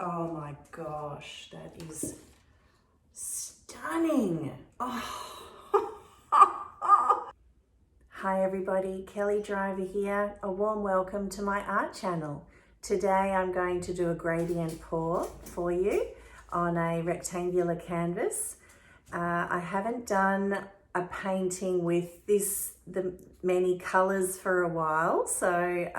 Oh my gosh, that is stunning. Oh. Hi everybody, Kelly Driver here. A warm welcome to my art channel. Today I'm going to do a gradient pour for you on a rectangular canvas. I haven't done a painting with the many colors for a while, so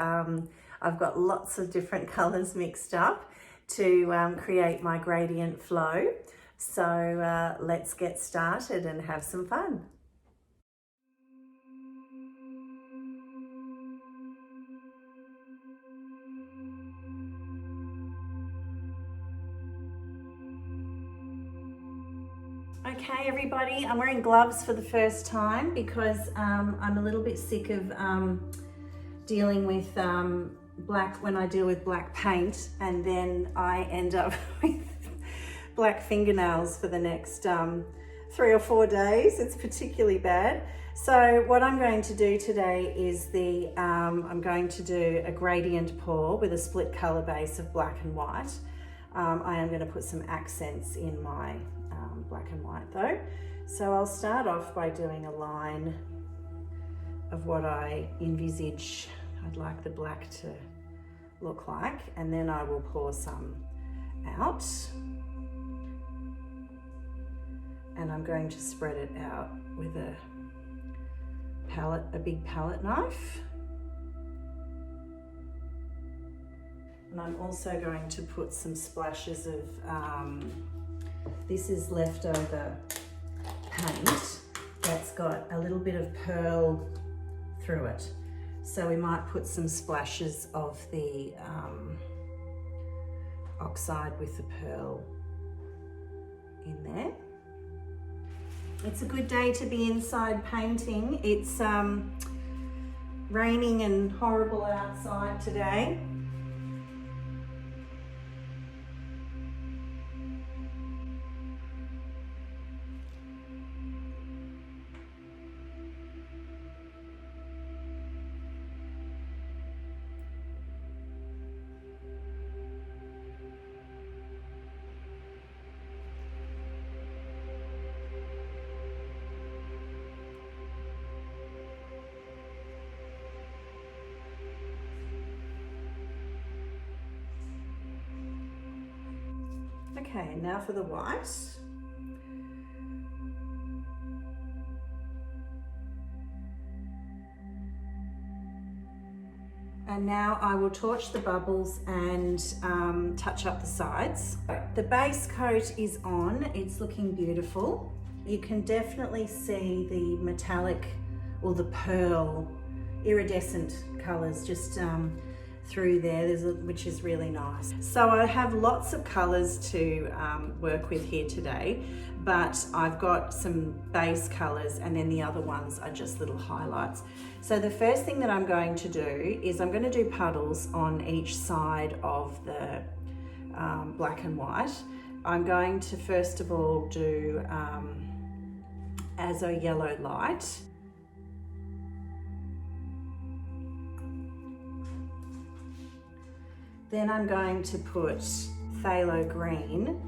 I've got lots of different colors mixed up to create my gradient flow. So let's get started and have some fun. Okay everybody, I'm wearing gloves for the first time because I'm a little bit sick of dealing with black when I deal with black paint, and then I end up with black fingernails for the next 3 or 4 days. It's particularly bad. So what I'm going to do today is I'm going to do a gradient pour with a split color base of black and white. I am going to put some accents in my black and white though. So I'll start off by doing a line of what I envisage I'd like the black to look like, and then I will pour some out, and I'm going to spread it out with a big palette knife. And I'm also going to put some splashes of this is leftover paint that's got a little bit of pearl through it. So we might put some splashes of the oxide with the pearl in there. It's a good day to be inside painting. It's raining and horrible outside today. Okay, now for the white. And now I will torch the bubbles and touch up the sides. The base coat is on, it's looking beautiful. You can definitely see the metallic or the pearl iridescent colors just through there, which is really nice. So I have lots of colors to work with here today, but I've got some base colors and then the other ones are just little highlights. So the first thing that I'm going to do is I'm going to do puddles on each side of the black and white. I'm going to first of all do azo yellow light. Then I'm going to put phthalo green.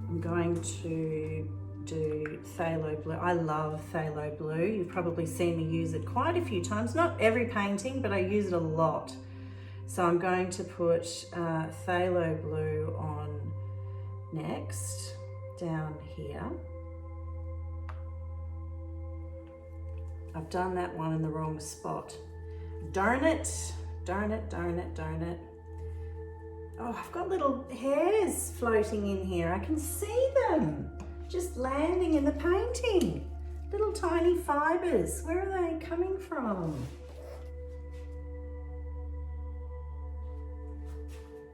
I'm going to do phthalo blue. I love phthalo blue. You've probably seen me use it quite a few times. Not every painting, but I use it a lot. So I'm going to put phthalo blue on next, down here. I've done that one in the wrong spot. Darn it, darn it, darn it, darn it. Oh, I've got little hairs floating in here. I can see them just landing in the painting. Little tiny fibers. Where are they coming from?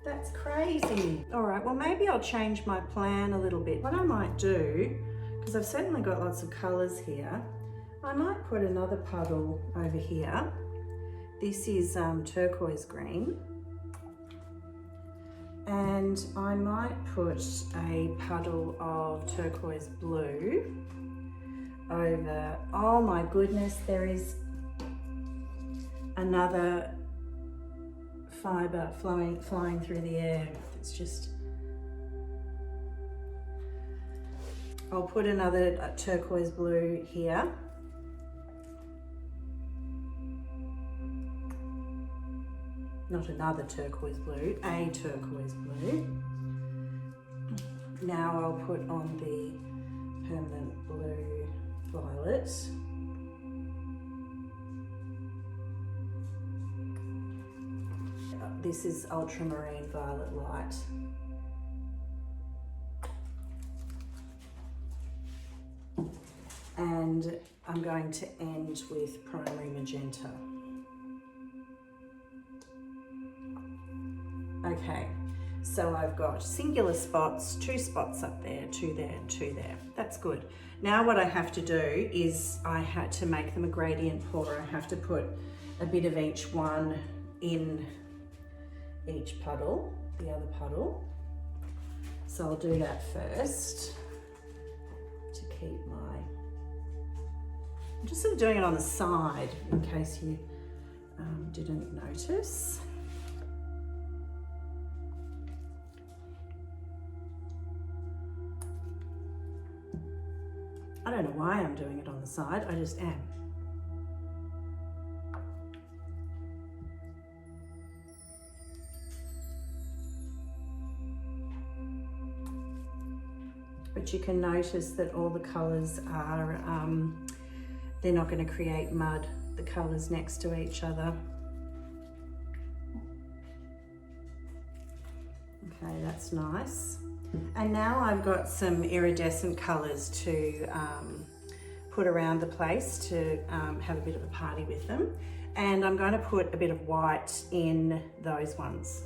That's crazy. All right, well, maybe I'll change my plan a little bit. What I might do, because I've certainly got lots of colors here, I might put another puddle over here. This is turquoise green. And I might put a puddle of turquoise blue over, oh my goodness, there is another fibre flying through the air. It's just... I'll put another turquoise blue here. Not another turquoise blue, a turquoise blue. Now I'll put on the permanent blue violet. This is ultramarine violet light. And I'm going to end with primary magenta. Okay, so I've got singular spots, 2 spots up there, 2 there, and 2 there. That's good. Now what I have to do is I had to make them a gradient pour. I have to put a bit of each one in each puddle, the other puddle. So I'll do that first to keep my... I'm just sort of doing it on the side in case you didn't notice. I don't know why I'm doing it on the side, I just am. But you can notice that all the colours are, they're not going to create mud, the colours next to each other. Okay, that's nice. And now I've got some iridescent colours to put around the place to have a bit of a party with them. And I'm going to put a bit of white in those ones.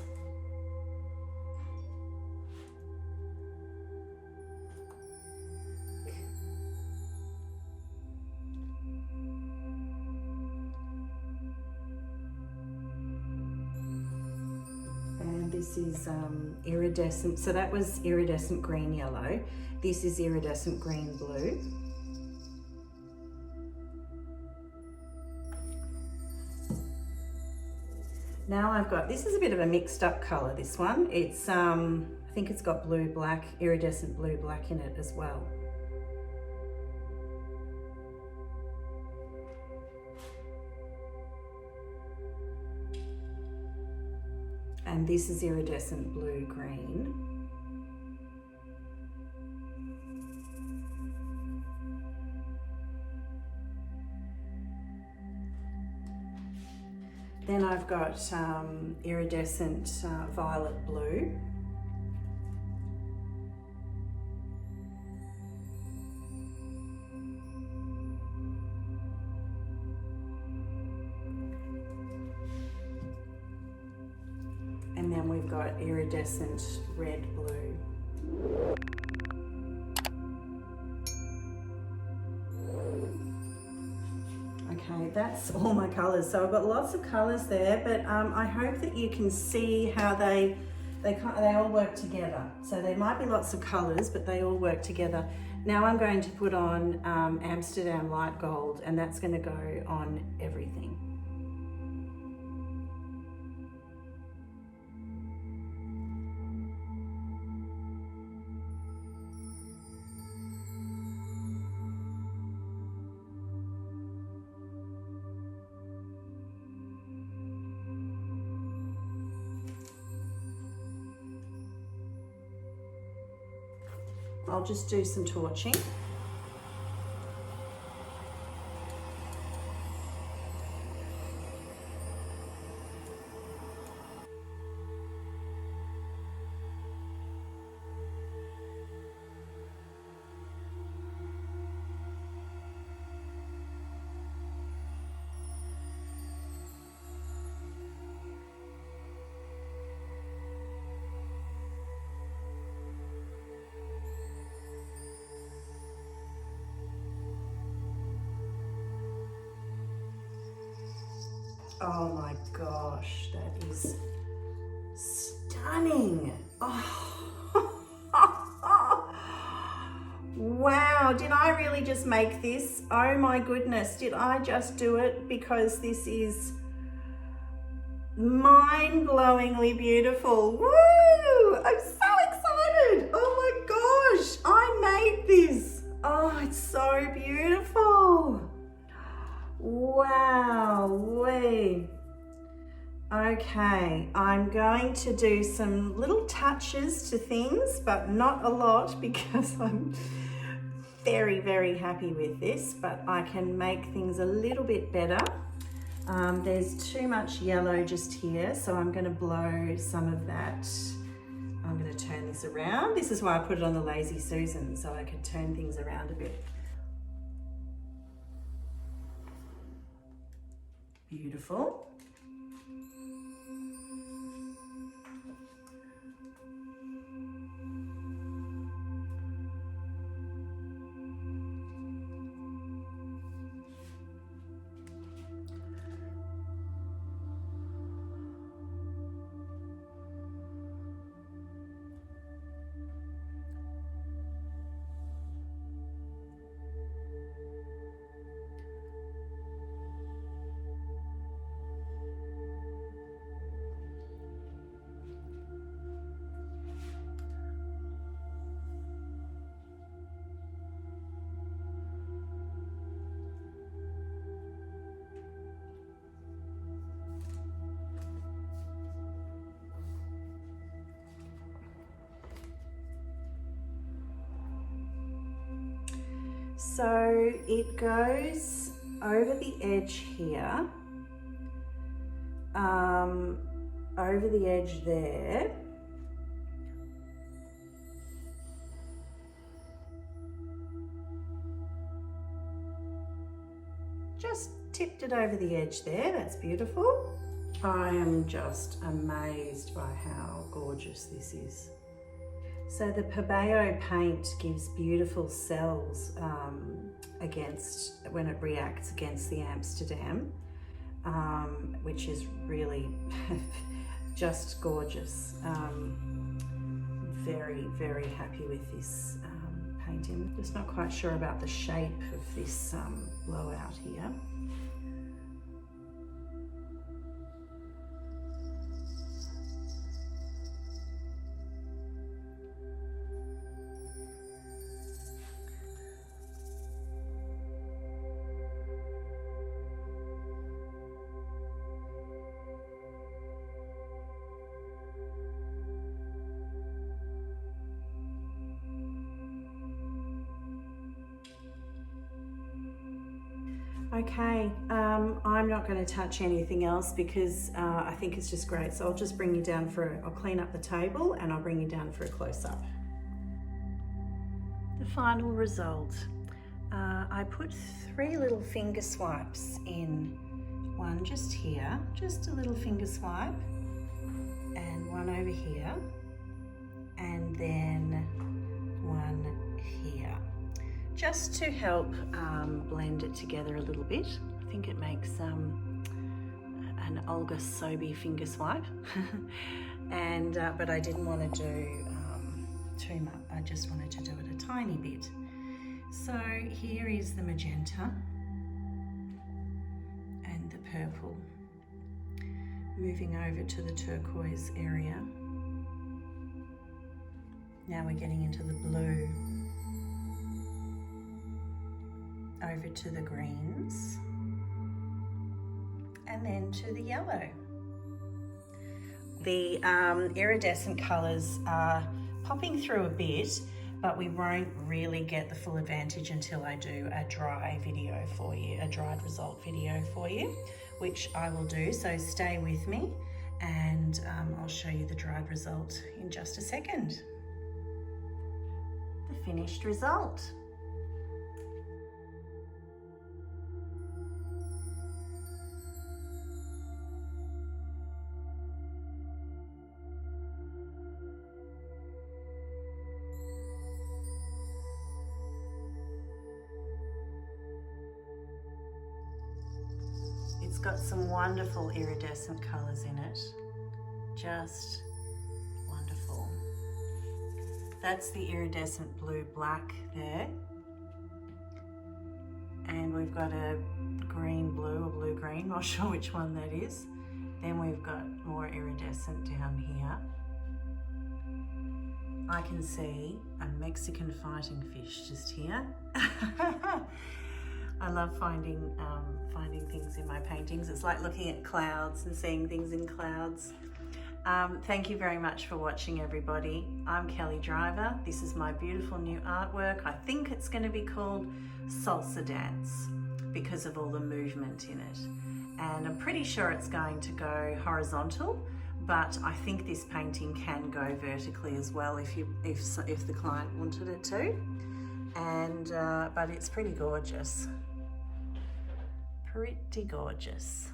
This is iridescent, so that was iridescent green yellow. This is iridescent green blue. Now I've got, this is a bit of a mixed up colour, this one. It's, I think it's got blue black, iridescent blue black in it as well. And this is iridescent blue green. Then I've got iridescent violet blue. And then we've got iridescent red blue. Okay, that's all my colours. So I've got lots of colours there, but I hope that you can see how they all work together. So there might be lots of colours, but they all work together. Now I'm going to put on Amsterdam light gold, and that's going to go on everything. I'll just do some torching. Oh my gosh, that is stunning. Oh. Wow, did I really just make this? Oh my goodness, did I just do it? Because this is mind-blowingly beautiful. Woo! I'm so excited. Oh my gosh, I made this. Oh, it's so beautiful. Wow, wee. Okay, I'm going to do some little touches to things, but not a lot because I'm very, very happy with this, but I can make things a little bit better. There's too much yellow just here, so I'm going to blow some of that. I'm going to turn this around. This is why I put it on the Lazy Susan, so I can turn things around a bit. Beautiful. So it goes over the edge here, over the edge there. Just tipped it over the edge there, that's beautiful. I am just amazed by how gorgeous this is. So the Pebeo paint gives beautiful cells when it reacts against the Amsterdam, which is really just gorgeous. Very, very happy with this painting. Just not quite sure about the shape of this blowout here. Okay, I'm not going to touch anything else because I think it's just great. So I'll just bring you down I'll clean up the table and I'll bring you down for a close-up. The final result. I put 3 little finger swipes in. One just here, just a little finger swipe, and one over here, and then one here. Just to help blend it together a little bit. I think it makes an Olga Sobey finger swipe. And but I didn't want to do too much. I just wanted to do it a tiny bit. So here is the magenta and the purple. Moving over to the turquoise area. Now we're getting into the blue. Over to the greens, and then to the yellow. The iridescent colours are popping through a bit, but we won't really get the full advantage until I do a dry video for you, a dried result video for you, which I will do, so stay with me and I'll show you the dried result in just a second. The finished result. It's got some wonderful iridescent colours in it, just wonderful. That's the iridescent blue-black there. And we've got a green-blue or blue-green, not sure which one that is. Then we've got more iridescent down here. I can see a Mexican fighting fish just here. I love finding things in my paintings. It's like looking at clouds and seeing things in clouds. Thank you very much for watching, everybody. I'm Kelly Driver. This is my beautiful new artwork. I think it's going to be called Salsa Dance because of all the movement in it. And I'm pretty sure it's going to go horizontal, but I think this painting can go vertically as well if the client wanted it to. And but it's pretty gorgeous. Pretty gorgeous.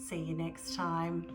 See you next time.